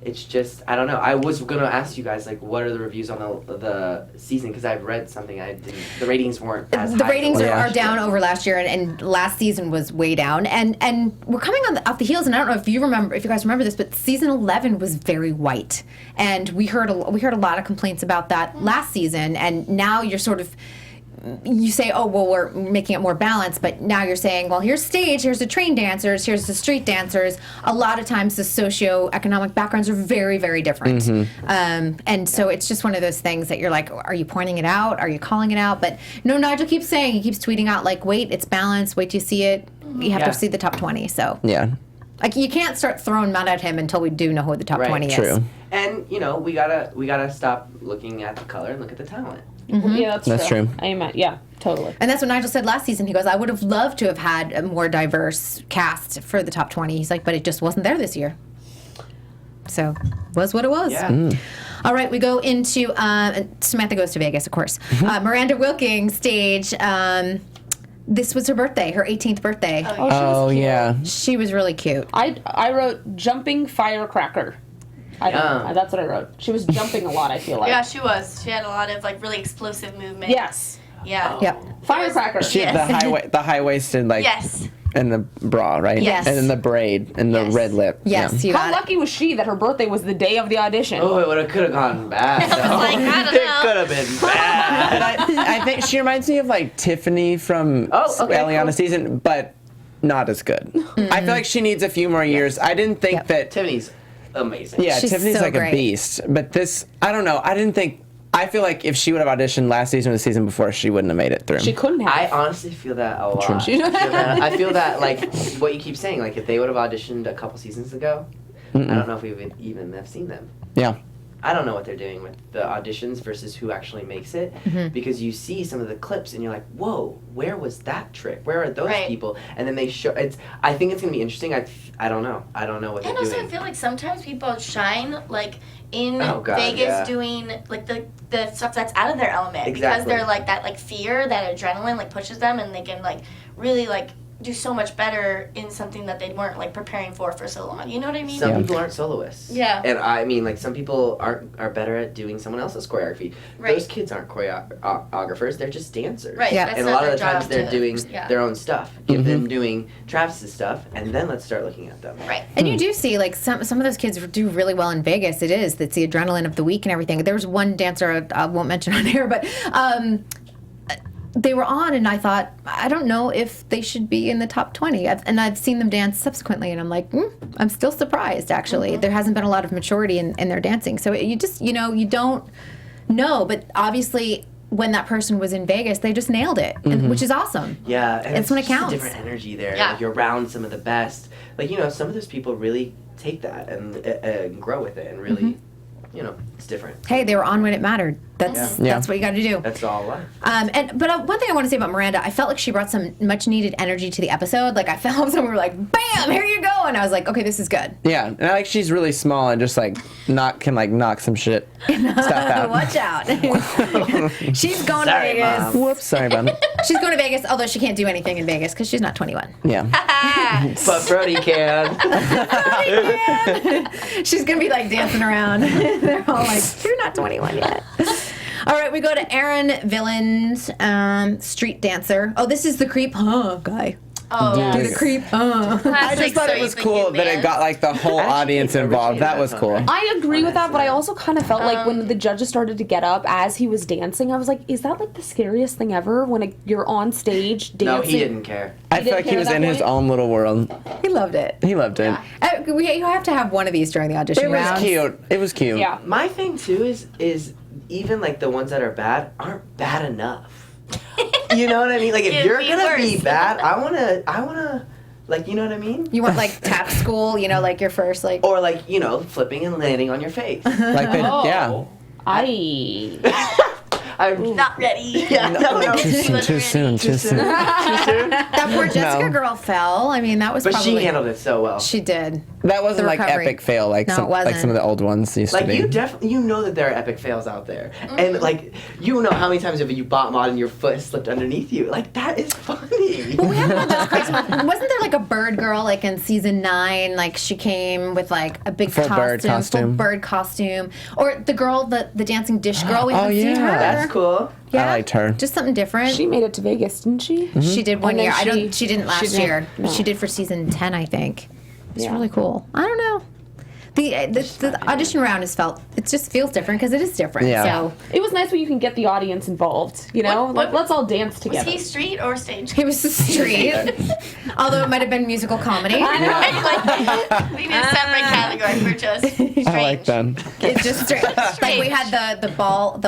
it's just I don't know. I was gonna ask you guys like, what are the reviews on the season? Because I've read something I didn't. The ratings weren't as The high. ratings Yeah. are down over last year, and last season was way down. And we're coming off the heels. And I don't know if you guys remember this, but season 11 was very white, and we heard a lot of complaints about that last season. And now you're sort of. You say, oh, well, we're making it more balanced, but now you're saying, well, here's stage, here's the train dancers, here's the street dancers. A lot of times the socioeconomic backgrounds are very, very different. And so it's just one of those things that you're like, are you pointing it out? Are you calling it out? But no, Nigel keeps saying, he keeps tweeting out, like, wait, it's balanced, wait till you see it. You have to see the top 20, so. Yeah. Like, you can't start throwing mud at him until we do know who the top 20 is. True. And we gotta stop looking at the color and look at the talent. Yeah, That's true. Amen. Yeah, totally. And that's what Nigel said last season. He goes, I would have loved to have had a more diverse cast for the top 20. He's like, but it just wasn't there this year. So, was what it was. Yeah. All right, we go into Samantha Goes to Vegas, of course. Miranda Wilkings stage. This was her birthday, her 18th birthday. Oh, yeah. She was really cute. I wrote jumping firecracker. That's what I wrote. She was jumping a lot, I feel like. Yeah, she was. She had a lot of like really explosive movement. Yes. Yeah. Yep. Firecracker. She had the high waisted like Yes. and the bra, right? Yes. And then the braid and the red lip. Yes, you How got it. lucky was she that her birthday was the day of the audition? Oh, it could have gone bad. I was like, I don't It know. could have been bad. And I think she reminds me of like Tiffany from Eliana's season, but not as good. I feel like she needs a few more years. I didn't think that Tiffany's amazing. Yeah, She's Tiffany's so like great. a beast. But this, I don't know. I feel like if she would have auditioned last season or the season before, she wouldn't have made it through. She couldn't have. I honestly feel that a lot. I feel that like what you keep saying, like if they would have auditioned a couple seasons ago, I don't know if we would even have seen them. Yeah. I don't know what they're doing with the auditions versus who actually makes it, because you see some of the clips and you're like, whoa, where was that trick? Where are those people? And then they show I think it's gonna be interesting. I don't know what they're And also, doing. I feel like sometimes people shine like in Oh, God, Vegas yeah. doing like the stuff that's out of their element because Exactly. they're like that like fear, that adrenaline like pushes them, and they can like really like do so much better in something that they weren't like preparing for so long. You know what I mean? Some people aren't soloists. Yeah. And I mean, like, some people are better at doing someone else's choreography. Right. Those kids aren't choreographers, they're just dancers. Right. Yeah. That's And a not lot of their the times job they're to- doing yeah. their own stuff. Give them doing Travis's stuff, and then let's start looking at them. Right. And you do see, like, some of those kids do really well in Vegas. It's the adrenaline of the week and everything. There was one dancer, I won't mention on air, but they were on, and I thought, I don't know if they should be in the top 20. I've seen them dance subsequently, and I'm like, I'm still surprised, actually. There hasn't been a lot of maturity in their dancing. So you just, you don't know. But obviously, when that person was in Vegas, they just nailed it, which is awesome. Yeah, and It's when it just a counts. different energy there. Yeah. Like, you're around some of the best. Like, some of those people really take that and grow with it, and really, it's different. Hey, they were on when it mattered. That's what you got to do. That's all life. But one thing I want to say about Miranda, I felt like she brought some much needed energy to the episode. Like I felt someone were like, "Bam, here you go," and I was like, "Okay, this is good." Yeah, and I like she's really small and just like can knock some shit stuff out. Watch out. She's going to Vegas. Mom. Whoops, sorry about it. She's going to Vegas, although she can't do anything in Vegas because she's not 21. Yeah. But Brody can. She's going to be like dancing around. They're all like, "You're not 21 yet." All right, we go to Aaron Villain's street dancer. Oh, this is the creep guy. Oh, Do The creep I just thought it was cool that it got like the whole audience involved. That was cool. I agree with that, but I also kind of felt like when the judges started to get up as he was dancing, I was like, is that like the scariest thing ever when you're on stage dancing? No, he didn't care. I feel like he was in his own little world. He loved it. He loved it. You have to have one of these during the audition It was rounds. cute. It was cute. Yeah. My thing too is even like the ones that are bad aren't bad enough. You know what I mean? Like if It'd you're be gonna be worse. bad, I wanna like, you know what I mean? You want like tap school, like your first like. Or like, flipping and landing on your face. Like the, yeah. I'm Not ready. Yeah, no. Too soon. That poor Jessica No. girl fell. I mean, that was But probably. she handled it so well. She did. That wasn't The like recovery. epic fail like No, some it wasn't. like some of the old ones used Like to be. you know that there are epic fails out there, and like you know how many times have you bottom out and your foot has slipped underneath you? Like that is funny. Well, we have one of those crazy ones. Wasn't there like a bird girl like in season 9? Like she came with like a big Full bird full costume. bird costume, or the girl, the dancing dish girl. We haven't seen yeah. her. That's cool. Yeah, I liked her. Just something different. She made it to Vegas, didn't she? She did one And then year. She didn't last didn't- year. no. She did for season 10, I think. It's Yeah. really cool. I don't know. The audition round it just feels different because it is different. Yeah. So It was nice when you can get the audience involved, What- Like, let's all dance Was together. he street or stage? it was the street, although it might have been musical comedy. Like, we need a separate category for just strange. I like that. It just straight. Like we had the ball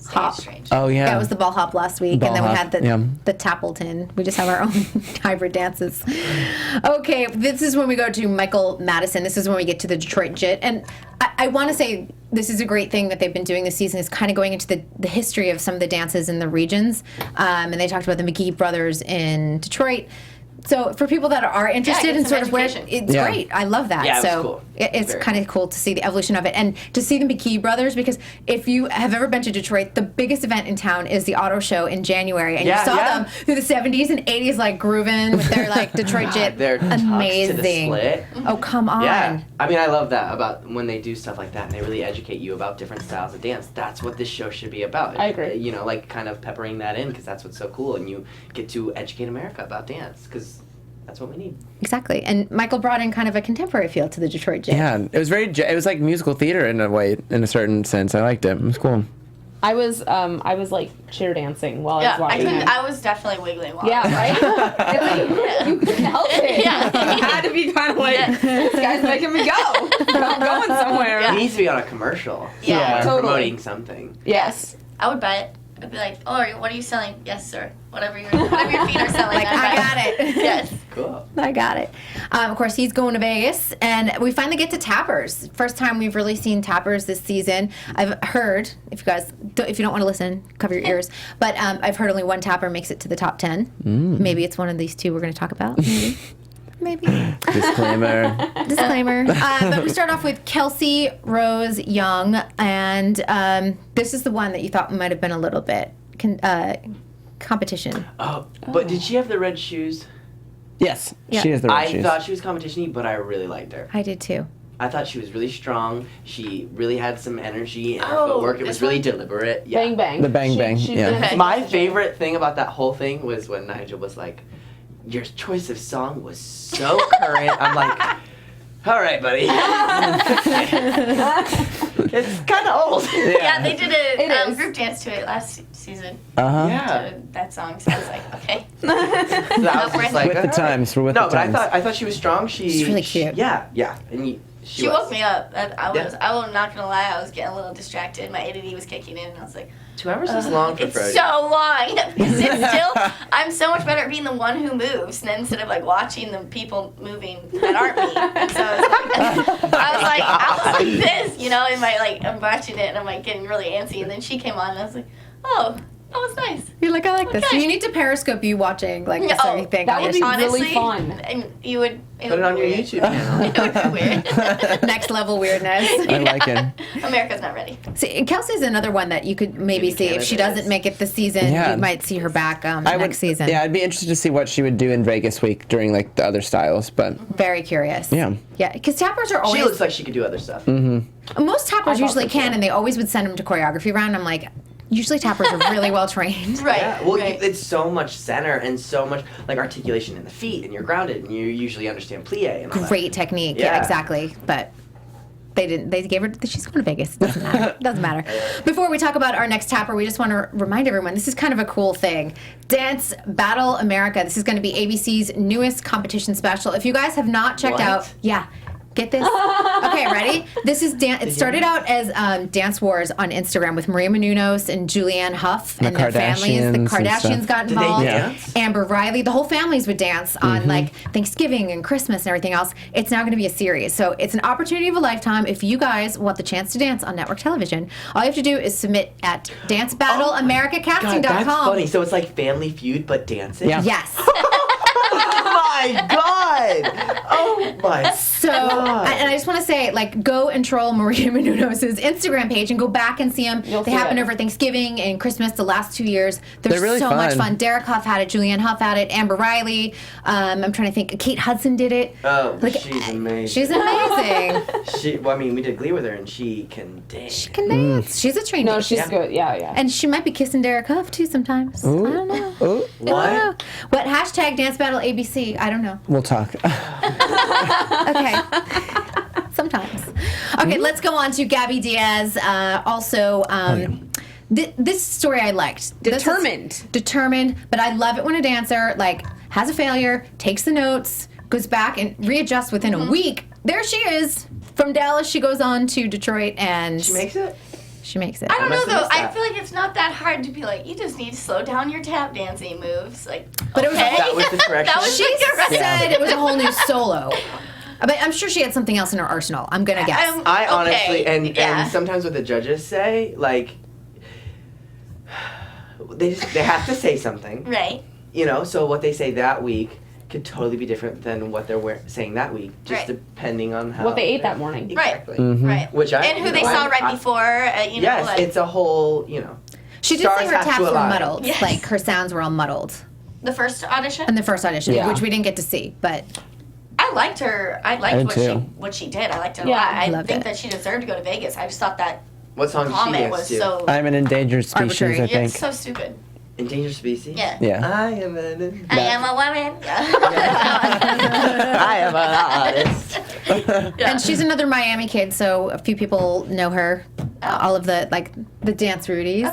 hop. Strange. Oh yeah. Yeah, it was the ball hop last week, Ball and then we hop, had the yeah. the Tappleton. We just have our own hybrid dances. Okay, this is when we go to Michael Madison. This is when we get to the Detroit Jit, and I want to say this is a great thing that they've been doing this season. Is kind of going into the history of some of the dances in the regions, and they talked about the McGee brothers in Detroit. So for people that are interested get in some sort of where education. it's Yeah. great. I love that. Yeah, it was so cool. it's Very kind of cool to see the evolution of it and to see the McKee brothers, because if you have ever been to Detroit, the biggest event in town is the auto show in January, and Yeah, you saw yeah. them through the 70s and 80s like grooving with their like Detroit Jit. They're tucked to the amazing. slit. Oh, come on. Yeah, I mean, I love that about when they do stuff like that and they really educate you about different styles of dance. That's what this show should be about. I agree. Like kind of peppering that in because that's what's so cool, and you get to educate America about dance because that's what we need. Exactly. And Michael brought in kind of a contemporary feel to the Detroit Jit. Yeah, it was it was like musical theater in a way, in a certain sense. I liked it. It was cool. I was like cheer dancing while I was Yeah, I watching couldn't. it. I was definitely wiggling while. Yeah, right? It's like, you couldn't help it. Yeah. You had to be kind of like, this guy's making me go. I'm going somewhere. It needs to be on a commercial. Yeah, somewhere totally. promoting something. Yes. I would buy it. I'd be like, oh, what are you selling? Yes, sir. Whatever your feet are selling. Like, I'd buy I got it. Yes. Cool. I got it. Of course, he's going to Vegas, and we finally get to Tappers. First time we've really seen Tappers this season. I've heard, if you don't want to listen, cover your ears. But I've heard only one Tapper makes it to the top 10. Maybe it's one of these two we're going to talk about. Maybe. Disclaimer. Disclaimer. But we start off with Kelsey Rose Young, and this is the one that you thought might have been a little bit competition. Oh, but did she have the red shoes? Yes, Yeah. she has the red I shoes. thought she was competition-y, but I really liked her. I did too. I thought she was really strong. She really had some energy in her Oh, footwork. It was this really one? deliberate. Yeah. Bang bang. The bang bang, yeah. did- My favorite thing about that whole thing was when Nigel was like, your choice of song was so current. I'm like, all right, buddy. It's kind of old. Yeah, they did It a is. group dance to it last season. Uh-huh. Yeah. To that song, so I was like, okay. So I was just like, With the all right. times, we're with No, the but times. I thought she was strong. She's really cute. Yeah, yeah. And She woke me up. I'm not gonna lie, I was getting a little distracted. My ADD was kicking in, and I was like, 2 hours is long for it's Frody. so long. Because it's still, I'm so much better at being the one who moves instead of like watching the people moving that aren't me. And so I was like, I was like this, you know, I'm watching it and I'm like getting really antsy, and then she came on and I was like, oh, that was nice. You're like, I like this. Okay. You need to Periscope you watching like this Oh, everything. that would be Honestly, really fun. And you would Put it on your YouTube channel. It would be weird. Next level weirdness. I like it. America's not ready. See, and Kelsey's another one that you could maybe see if she Canada doesn't is. make it this season. Yeah. You might see her back I next season. Yeah, I'd be interested to see what she would do in Vegas week during like the other styles, but Very curious. Yeah. Yeah, because tappers are always. She looks like she could do other stuff. Most tappers usually so, can, too. and they always would send them to choreography round. I'm like, usually tappers are really well trained. Right. Yeah, well, right. it's so much center and so much like articulation in the feet, and you're grounded, and you usually understand plie and all that. Great technique. Yeah, Yeah. exactly. But they didn't. They gave her. She's going to Vegas. Doesn't matter. Doesn't matter. Before we talk about our next tapper, we just want to remind everyone this is kind of a cool thing. Dance Battle America. This is going to be ABC's newest competition special. If you guys have not checked What? out, yeah. Get this. Okay, ready? This is It started out as Dance Wars on Instagram with Maria Menounos and Julianne Hough and their families. The Kardashians and Kardashians stuff. got Did they involved. dance? Amber Riley. The whole families would dance on like Thanksgiving and Christmas and everything else. It's now going to be a series. So it's an opportunity of a lifetime. If you guys want the chance to dance on network television, all you have to do is submit at dancebattleamericacasting.com. God, that's funny. So it's like Family Feud, but dancing? Yeah. Yes. Oh my God! Oh my So, God. and I just want to say, like, go and troll Maria Menounos' Instagram page and go back and see them. They see happened it. over Thanksgiving and Christmas the last 2 years. They're really so much fun. fun. Derek Huff had it, Julianne Hough had it, Amber Riley. I'm trying to think. Kate Hudson did it. Oh, she's amazing. She's amazing. Well, I mean, we did Glee with her, and she can dance. She can dance. She's a trained No, dancer. she's good. Yeah. And she might be kissing Derek Huff too sometimes. I don't know. Ooh, I don't know. But hashtag Dance Battle ABC. I don't know. we'll talk. Okay. Sometimes. Okay, let's go on to Gabby Diaz. Also, this story I liked. This is Determined. determined, but I love it when a dancer like has a failure, takes the notes, goes back and readjusts within a week. There she is. From Dallas, she goes on to Detroit, and She makes it? she makes it. I don't know must have though. missed I that. feel like it's not that hard to be like, you just need to slow down your tap dancing moves. Like, But it was okay. That was the correction? That was She the correction. said it was a whole new solo. But I'm sure she had something else in her arsenal. I'm gonna guess. I honestly, Okay, yeah. and sometimes what the judges say, like, they have to say something, Right. you know. So what they say that week could totally be different than what they're saying that week, just Right. depending on how What they ate that morning. Exactly. Right. Which I and who you they know, saw I- right I- before, you know, Yes, like it's a whole, you know. She did Stars say her have to taps were align. muddled. Yes. Like her sounds were all muddled the first audition. in the first audition, Yeah. which we didn't get to see. But I liked her. I liked did what too. what she did. I liked it a Yeah, lot. I I loved think it. that she deserved to go to Vegas. I just thought that What song did she comment dance was to? so I'm an endangered species, Arbitrary. I yeah, think. it's so stupid. Endangered Species? Yeah. Yeah. I am an I am a woman. I am an artist. and she's another Miami kid, so a few people know her. All of the the dance Rudies,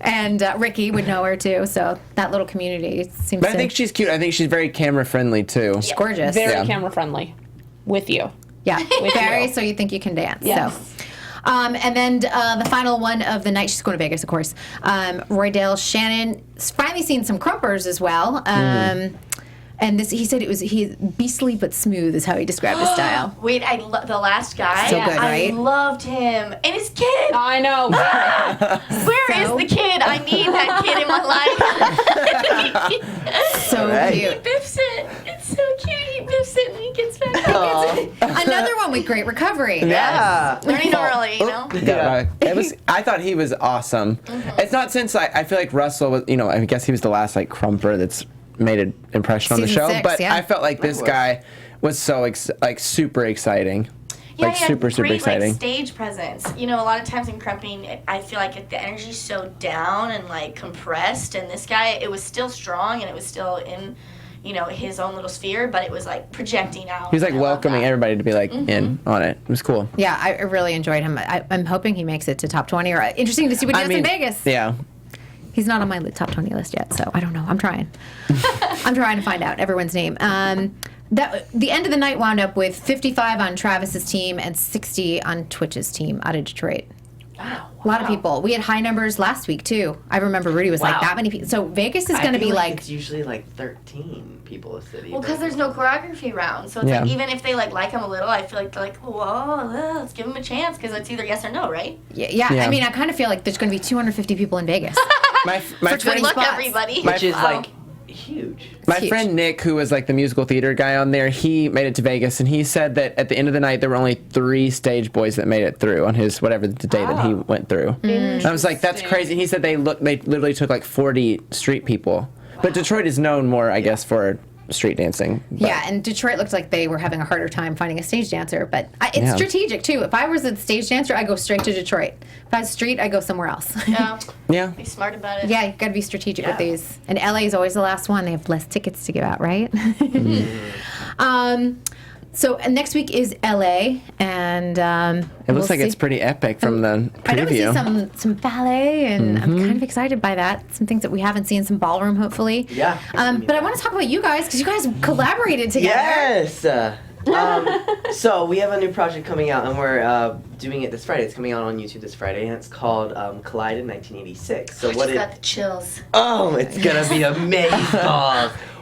and Ricky would know her too. So that little community seems. But I think she's cute. I think she's very camera friendly too. she's gorgeous. Very Yeah. camera friendly. With you. Yeah, very. you. So you think you can dance? Yes. So. And then the final one of the night, she's going to Vegas, of course. Roydale Shannon finally seen some crumpers as well. And this, he said it was beastly but smooth is how he described his style. Wait, the last guy. So good, right? I loved him and his kid. I know. Where is So- the kid? I need that kid in my life. So Right. He cute. biffs it. It's so cute. He biffs it and he gets back. Another one with great recovery. Yeah. Learning early, you know. Yeah. It was. I thought he was awesome. It's not since I feel like Russell was. You know, I guess he was the last like crumper that's made an impression on the Season show. 6, but yeah. I felt like this Likewise. guy was so super exciting. Yeah, Like he had super great, exciting. Like, stage presence. You know, a lot of times in crumping, I feel like the energy's so down and like compressed, and this guy, it was still strong and it was still in, you know, his own little sphere, but it was like projecting out. He was like and I love welcoming that. everybody to be like in on it. It was cool. Yeah, I really enjoyed him. I'm hoping he makes it to top 20. Or interesting to see what he does in Vegas. Yeah. He's not on my top 20 list yet, so I don't know. I'm trying. I'm trying to find out everyone's name. The end of the night wound up with 55 on Travis's team and 60 on Twitch's team out of Detroit. A lot of people. We had high numbers last week too. I remember Rudy was like Wow. that many people. So Vegas is going to be like it's usually like 13 people a city. Well, because there's no choreography round, so it's Yeah. like even if they like him a little, I feel like they're like, whoa, let's give him a chance because it's either yes or no, right? yeah. Yeah. I mean, I kind of feel like there's going to be 250 people in Vegas. My For Good 20 luck, spots. everybody. which is Wow. like huge. My huge. friend Nick, who was like the musical theater guy on there, he made it to Vegas, and he said that at the end of the night there were only 3 stage boys that made it through on his whatever the day that he went through. And I was like, that's crazy. He said they literally took like 40 street people, but Detroit is known more, I guess, for street dancing. But Yeah, and Detroit looked like they were having a harder time finding a stage dancer, but it's Yeah. strategic too. If I was a stage dancer, I go straight to Detroit. If I was street, I go somewhere else. Yeah, yeah. be smart about it. Yeah, you got to be strategic with Yeah. these. And LA is always the last one. They have less tickets to give out, right? So next week is LA, and It looks like it's pretty epic from the I know we see preview. some ballet, and I'm kind of excited by that. Some things that we haven't seen, some ballroom, hopefully. Yeah, it's gonna be But I fun. want to talk about you guys because you guys collaborated together. Yes. So we have a new project coming out, and we're doing it this Friday. It's coming out on YouTube this Friday, and it's called Collide in 1986. So I what just it? got the chills. Oh, it's gonna be amazing.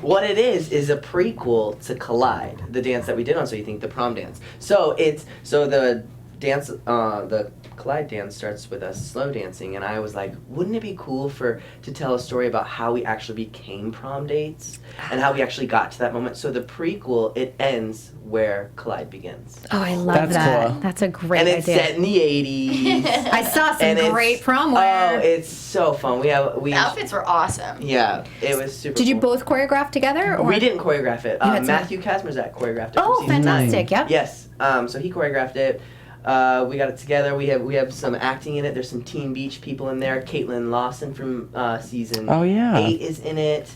What it is a prequel to Collide, the dance that we did on So You Think, the prom dance. So the dance, the Collide dance starts with us slow dancing, and I was like, wouldn't it be cool to tell a story about how we actually became prom dates and how we actually got to that moment? So the prequel, it ends where Collide begins. Oh, I love That's that. cool. That's a great And it's idea. set in the 80s. I saw some and it's- great prom wear. Oh, it's so fun. The outfits were awesome. Yeah, it was super Did you cool. both choreograph together? Or? We didn't choreograph it. had some- Matthew Kazmierzak choreographed it. Oh, from season fantastic, 9. yep. Yes. So he choreographed it. We got it together. We have some acting in it. There's some Teen Beach people in there. Caitlin Lawson from season Oh, yeah. 8 is in it.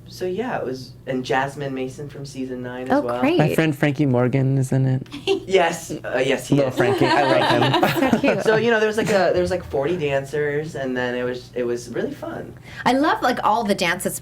So yeah, it was, and Jasmine Mason from season 9 as Oh, well. great. My friend Frankie Morgan is in it. Yes, yes, he Little is. Frankie, I like him. So cute. So there was like 40 dancers, and then it was really fun. I love like all the dance that's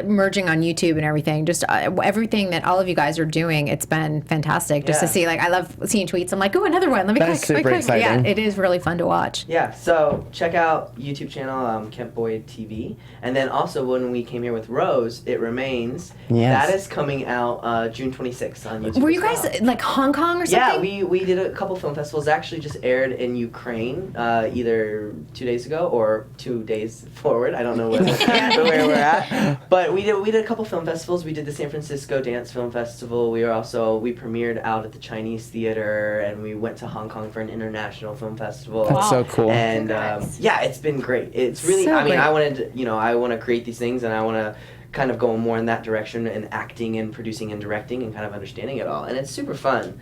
merging on YouTube and everything. Just everything that all of you guys are doing. It's been fantastic just to Yeah. see. Like I love seeing tweets. I'm like, oh, another one. Let me That's click, super click, click. Yeah, exciting. it is really fun to watch. Yeah, so check out YouTube channel Kent Boyd TV, and then also when we came here with Rose, It Remains. Yes. That is coming out June 26th on YouTube. Were you as guys well. like Hong Kong or Yeah, something? we did a couple film festivals. It actually just aired in Ukraine either 2 days ago or 2 days forward. I don't know where we're at. But we did a couple film festivals. We did the San Francisco Dance Film Festival. We premiered out at the Chinese Theater, and we went to Hong Kong for an international film festival. That's so cool. And Congrats. yeah, it's been great. It's really, So I mean, great. I want to create these things, and I want to kind of go more in that direction and acting and producing and directing and kind of understanding it all. And it's super fun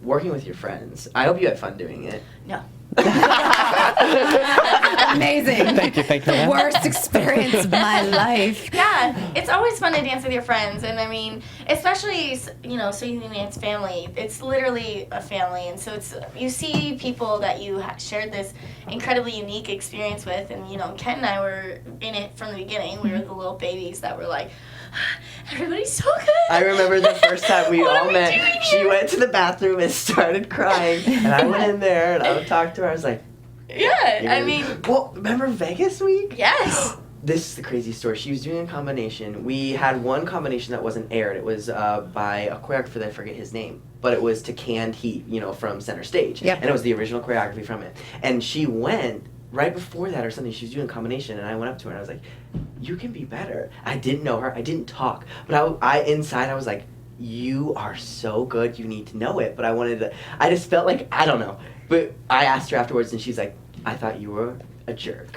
working with your friends. I hope you had fun doing it. No. Amazing. Thank you. The worst experience of my life. Yeah, it's always fun to dance with your friends, and I mean, especially So You Think Dance family. It's literally a family, and so you see people that you shared this incredibly unique experience with, and Ken and I were in it from the beginning. We were the little babies that were like, everybody's so good. I remember the first time we What all are we met. doing She here? went to the bathroom and started crying, and I went in there and I would talk to her. I was like, Yeah, I mean, well, remember Vegas week? yes. This is the crazy story. She was doing a combination. We had one combination that wasn't aired. It was by a choreographer that I forget his name, but it was to Canned Heat, from Center Stage. Yep. And it was the original choreography from it. And she went right before that or something. She was doing a combination, and I went up to her and I was like, "You can be better." I didn't know her. I didn't talk, but I inside I was like, "You are so good. You need to know it." But I just felt like, I don't know. But I asked her afterwards, and she's like, "I thought you were a jerk."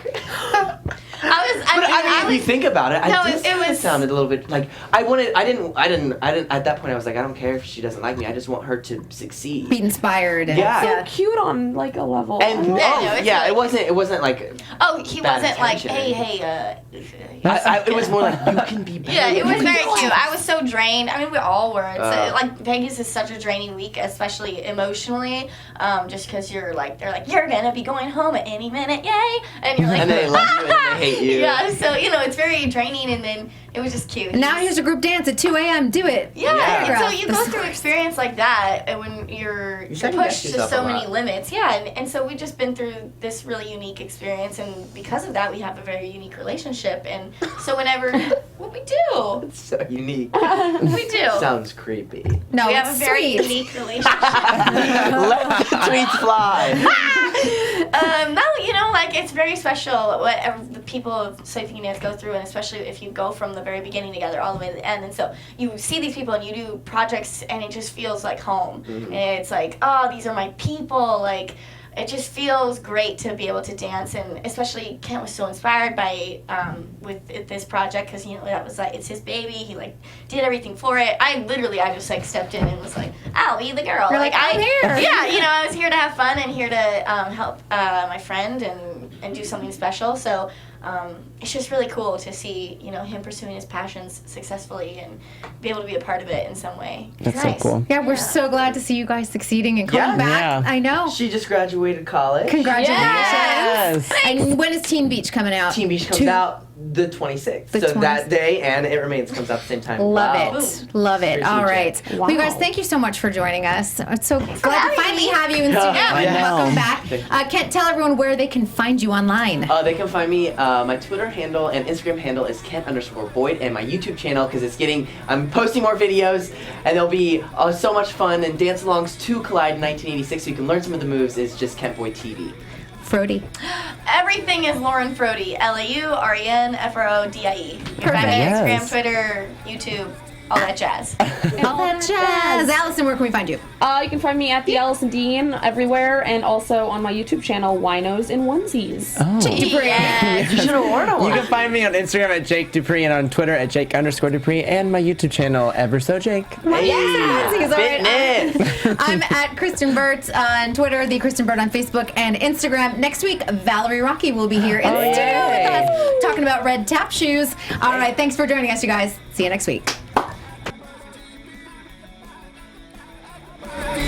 But if you think about it, No, I it just was- sounded a little bit like I didn't at that point I was like, I don't care if she doesn't like me, I just want her to succeed. Be inspired. And, Yeah. Cute on like a level. And no, it's yeah, really- it wasn't like Oh, he bad wasn't like, intention. hey, it was more like, you can be better. Yeah, it You was can very do cute. I was so drained. I mean, we all were. It's, Uh. like Vegas is such a draining week, especially emotionally. Just because they're like, you're gonna be going home at any minute, yay! And you're like, And they love you and then they hate you. Yeah, so it's very draining. And then it was just cute. Now here's a group dance at 2 a.m. Do it. Yeah, and so Choreograph. you go through experience like that, and when you're pushed to so many limits, and so we've just been through this really unique experience, and because of that, we have a very unique relationship. And so whenever what we do, It's so unique. we do. Sounds creepy. No, We it's have a very sweet. unique relationship. Let the tweets fly. No, like it's very special whatever the people of So You Think You Can Dance go through, and especially if you go from the very beginning together all the way to the end. And so you see these people and you do projects, and it just feels like home. Mm-hmm. And it's like, oh, these are my people. Like, it just feels great to be able to dance, and especially Kent was so inspired by with this project because that was like it's his baby. He like did everything for it. I just like stepped in and was like, I'll be the girl. You're like, I'm here. Yeah, I was here to have fun and here to help my friend and do something special. So it's just really cool to see him pursuing his passions successfully and be able to be a part of it in some way. It's That's nice. so cool. Yeah, we're so glad to see you guys succeeding and coming Yeah. back. Yeah. I know. She just graduated college. Congratulations. Yes. And when is Teen Beach coming out? Teen Beach comes out the 26th. The so 26th. that day, and It Remains comes out at the same time. Love Wow. it. Love it. Crazy All jam. right. Wow. Well, you guys, thank you so much for joining us. It's so glad to having finally me. have you in studio. I And know. welcome back. Kent, tell everyone where they can find you online. They can find me. My Twitter handle and Instagram handle is Kent_Boyd, and my YouTube channel because I'm posting more videos, and there'll be so much fun and dance alongs to Collide 1986, so you can learn some of the moves. Is just Kent Boyd TV. Frody. Everything is Lauren Froderman, LAURENFRODIE. You can find me on Yes. Instagram, Twitter, YouTube, all that jazz. All that jazz. Allison, where can we find you? You can find me at the Alison Dean everywhere, and also on my YouTube channel, Winos and Onesies. Dupree. You should have worn one. You can find me on Instagram at Jake Dupree and on Twitter at Jake_Dupree and my YouTube channel, Ever So Jake. Yes, all right. Fitness. I'm at Kristyn Burtt on Twitter, the Kristyn Burtt on Facebook and Instagram. Next week, Valerie Rocky will be here in the studio yay. with us talking about red tap shoes. All right, thanks for joining us, you guys. See you next week.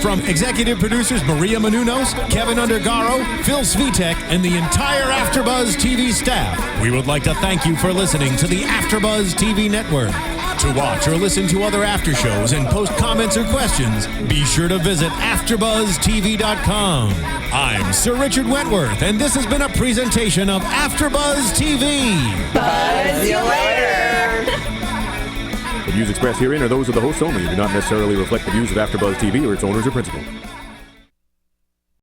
From executive producers Maria Menounos, Kevin Undergaro, Phil Svitek, and the entire AfterBuzz TV staff, we would like to thank you for listening to the AfterBuzz TV network. To watch or listen to other after shows and post comments or questions, be sure to visit AfterBuzzTV.com. I'm Sir Richard Wentworth, and this has been a presentation of AfterBuzz TV. See you later. The views expressed herein are those of the hosts only and do not necessarily reflect the views of AfterBuzz TV or its owners or principals.